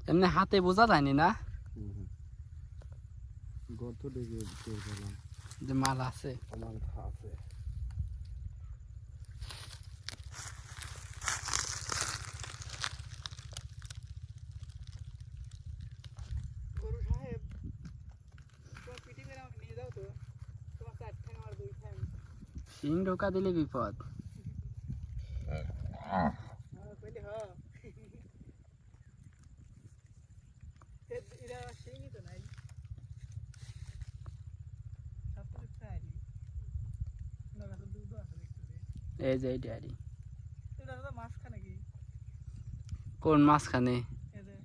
এমনি হাতে বোঝা যায়নি না গর্ত দেখে টের পেলাম যে মাল আছে। মাল আছে। গরু সাহেব তোমার পিটি করে আমাকে নিয়ে যাও তো, তোমার 4 ঠ্যাং আমার 2 ঠ্যাং। শিং ঢোকা দিলে বিপদ। কইলে হ এরা শিংই তো নাই, সব তো দেখতে আইলি না, গাছে দুধ আছে দেখতে রে। এই যে এই ড্যাডি এটা তো মাছখানে কি কোন মাঝখানে এদের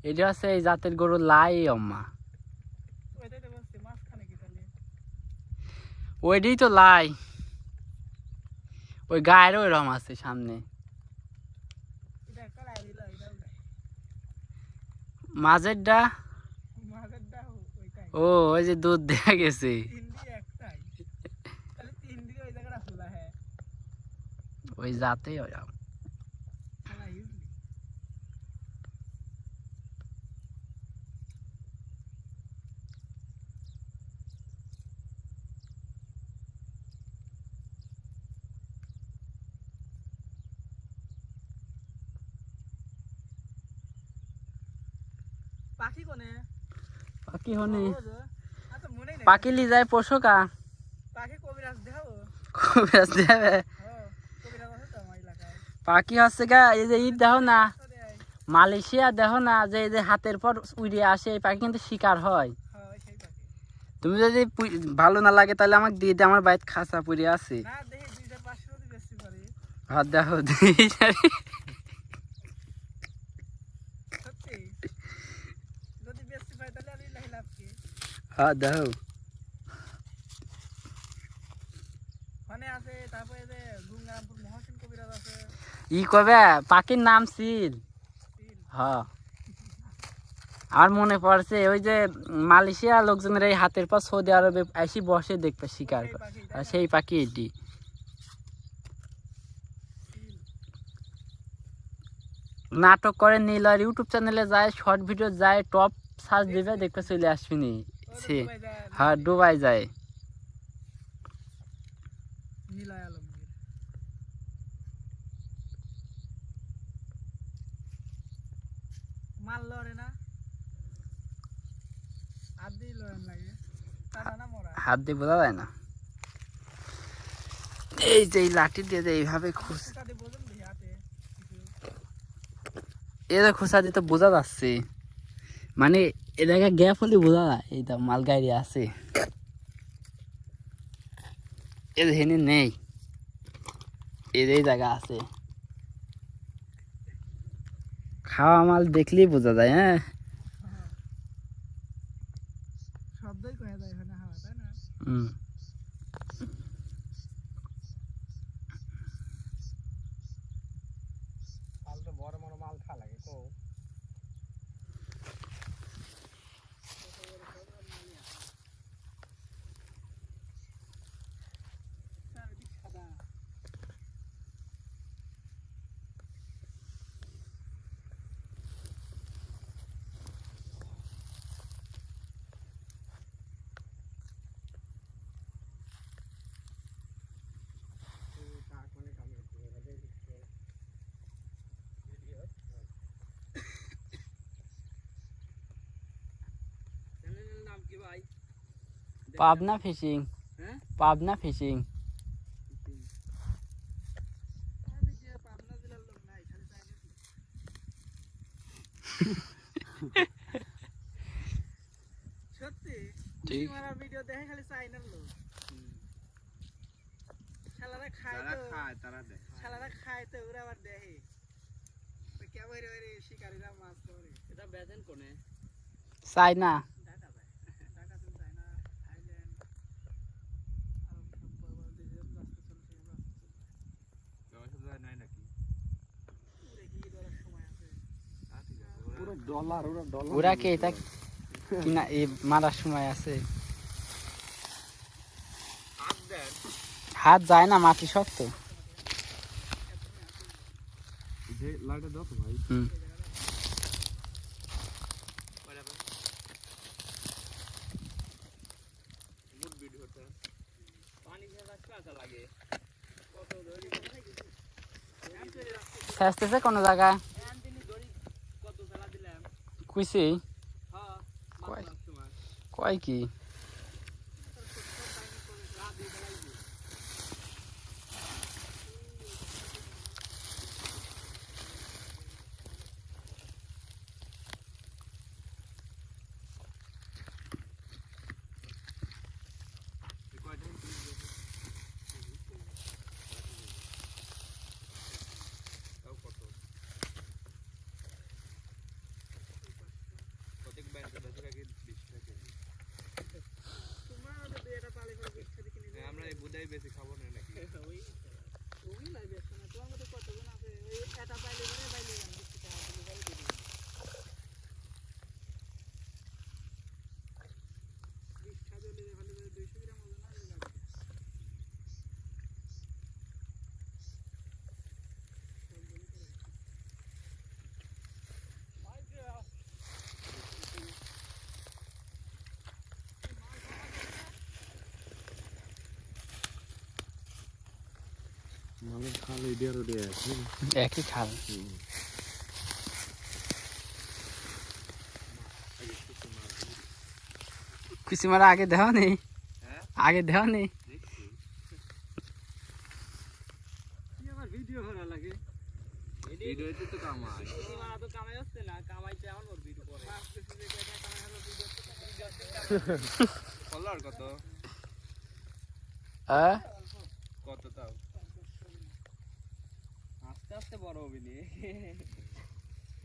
এটা আছে এই জাতের গরু লাই অম্মা ওইটাই তো বলছি মাছখানে কি তাহলে। ওইটাই তো লাই, ওই গায়ের ওই রম আছে সামনে এটা কালাই দিল এটা মাঝেরটা। মাছের দাও ওইটাই ও ওই যে দুধ দেয়া গেছে 3 দিয়ে একটাই, তাহলে 3 দিয়ে ওই জায়গাটা খোলা হ্যাঁ ওই জাতেই ওই রম। খেলা ইউজলি। পাখি কোনে পাখি হনে আচ্ছা মনে নেই পাখি লি যায় পোষকা পাখি কবিরাজ দেখাবো। কবিরাজ দেবে। হ্যাঁ কবিরাজ আছে তো আমার এলাকায়। পাখি হচ্ছে গা এই যে ঈদ দেখো না দেয় মালয়েশিয়া দেখো না যে এই যে হাতের পর উড়ে আসে এই পাখি কিন্তু শিকার হয়। হ্যাঁ সেই পাখি তুমি যদি ভালো না লাগে তাহলে আমাকে দিয়ে দে, আমার বাড়িতে খাঁচা পুড়ে আছে। না দেখি 2500 দিয়ে বেশি পারি হাত দেখো সত্যি, যদি বেশি পাই তাহলে আমি লাভ কি। হাত দেখো মানে আছে তারপরে যে গুঙ্গারামপুর মহসিন কবিরাজ আছে। ই কবে পাখির নাম ছিল হ্যাঁ আমার মনে পড়ছে ওই যে মালয়েশিয়া লোকজনের এই হাতের পর সৌদি আরবে এসে বসে দেখবে শিকার সেই করে। পাখি আর সেই পাখি এটি নাটক করে নীল আর ইউটিউব চ্যানেলে যায় শর্ট ভিডিও যায় টপ সার্চ দিবে দেখবে চলে আসবিনি সে। হ্যাঁ ডুবাই যায়। নীলায় আলমগীর মাল লড়ে না, হাত দিয়ে লড়েন লাগে কাটা না মরা। হাত দিয়ে বোঝা যায় না, এই যে এই লাঠি দিয়ে যে এইভাবে খুশ সুতা দিয়ে বোঝেন দেখি হাতে কিছু। এই যে খোসা দিতে বোঝা যাচ্ছে, মানে এ জায়গায় গ্যাপ হলে বোঝা যায় এই তো মাল গাড়ি আছে এ হেনে নেই এই জায়গা আছে। খাওয়া মাল দেখলেই বোঝা যায়। হ্যাঁ হ্যাঁ। শব্দই কয়ে যায় এখানে হাওয়া তাই না। হুম মাল তো বড় বড় মাল খা লাগে কো চারিদিক সাদা। পাবনা ফিশিং, হ্যাঁ পাবনা ফিশিং। আমি যে পাবনা জেলার লোক নাই, খালি চাইনিজ লোক। সত্যি ঠিক। মারার ভিডিও দেখে খালি চাইনার লোক। শালারা খায় তো, তারা দেখ শালারা খায় তো ওরা আবার দেখে কেমন রে শিকারীরা মাছ ধরে। এটা বেদেন কোনে চাই না ঢাকা যায়, ঢাকা তো যায় না, থাইল্যান্ড আর সব বড় বড় দেশের রাস্তা চলছে, রাস্তা চলছে। নাই নাকি দেখি ধরার সময় আছে। পুরো ডলার ওরা ডলার ওরা কে এটা কিনা এই মারার সময় আছে। হাত দেন হাত যায় না মাটি শক্ত। যে লাইটটা দাও তো ভাই হুম ফেসতেছে কোনো জায়গায় কত ফেলা দিলাম কুইছি হ্যাঁ কয় কয় কি আমরা এই বুধাই বেশি খাবো না নাকি ওই লাই বেশ না তোমার মধ্যে কতজন আছে ওই এটা পাইলে মানে বাইলে গান দিতে হবে বাইলে দিবি 20 টা দিলে ভালো করে 200 গ্রাম হবে না লাগবে মালের খাল ইডিয়ার ওডে আছে একই খাল কুইছি মারা আগে দেওয়া নেই হ্যাঁ আগে দেওয়া নেই দেখছি কি আমার ভিডিও করা লাগে ভিডিওতে তো কামাই মারা তো কামাই হচ্ছে না কামাইতে এখন ওর ভিডিও করে মাস বেশি যে কয়টা কামাই হলো ভিডিও ফলোয়ার কত কত তাও আস্তে আস্তে বড় হবে নি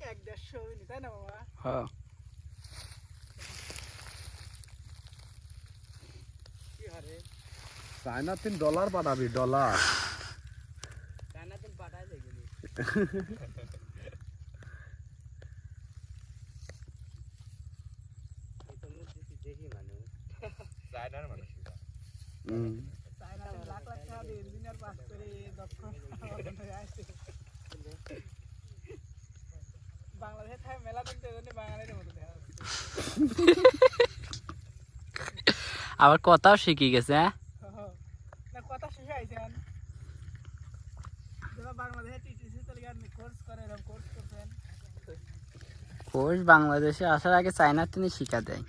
1-150 হবে নি তাই না বাবা হ্যাঁ কি হারে চায়না $3 পাঠাবি ডলার চায়না তেল পাঠাই দে গেলি এই তো মুখ দিছি দেখি মানুষ চায়নার মানুষ চায়না তেল লাখ লাখ টাকা দিয়ে ইঞ্জিনিয়ার পাস করে দক্ষ হয়ে আসছে বাংলাদেশে থাকে মেলা দিন তো এজন্য বাঙালির মতো দেখা যাচ্ছে আবার কথাও শিখি গেছে হ্যাঁ না কথা শেষে আইছেন যারা বাংলাদেশে টিটিসি চলে গেছেন কোর্স করে এরকম কোর্স করছেন কোচ বাংলাদেশে আসার আগে চায়নার তিনি শিক্ষা দেয়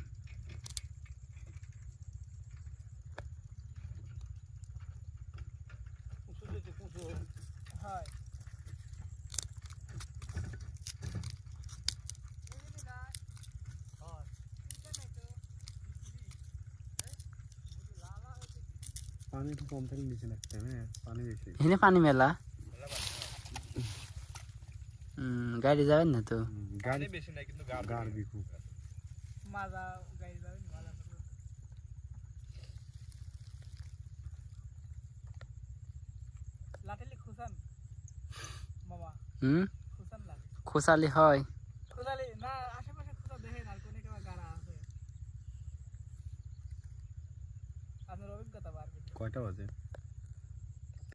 হয় পানি একটু কম থাকলে নিচে রাখতে হ্যাঁ পানি বেশি এখানে পানি মেলা গাড়ি যাবেন না তো গাড়ি বেশি না কিন্তু গাড় বিকু মাজা গাড়ি যাবে ভালো লাঠেলি খুসান মামা খুসান লাঠি খোসালি হয় খুসালি না আশেপাশে খুসা দেখেন আর কোনে কেমন গাড়া আছে আপনার অভিজ্ঞতা বাড়বে কয়টা বাজে